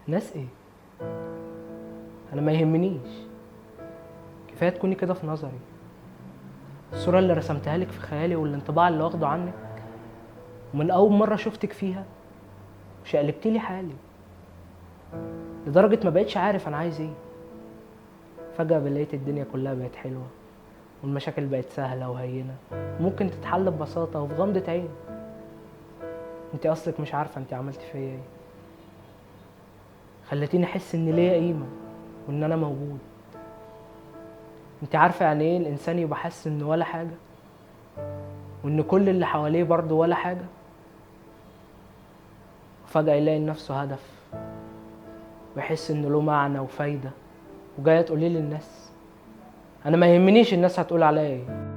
ناس ايه؟ انا ما يهمنيش، كفايه تكوني كده في نظري. الصوره اللي رسمتها لك في خيالي والانطباع اللي واخده عنك، ومن اول مره شفتك فيها شقلبتي لي حالي لدرجه ما بقتش عارف انا عايز ايه. فجاه لقيت الدنيا كلها بقت حلوه، والمشاكل بقت سهله وهينه، ممكن تتحل ببساطه وفي غمضه عين. انت اصلك مش عارفه انت عملتي فيا ايه. خلتيني احس ان ليا قيمه وان انا موجود. انت عارفه يعني ايه الانسان يبقى حاسس انه ولا حاجه، وان كل اللي حواليه برضه ولا حاجه، وفجاه يلاقي لنفسه هدف ويحس انه له معنى وفايده، وجايه تقولي للناس. انا ما يهمنيش الناس هتقول عليا ايه.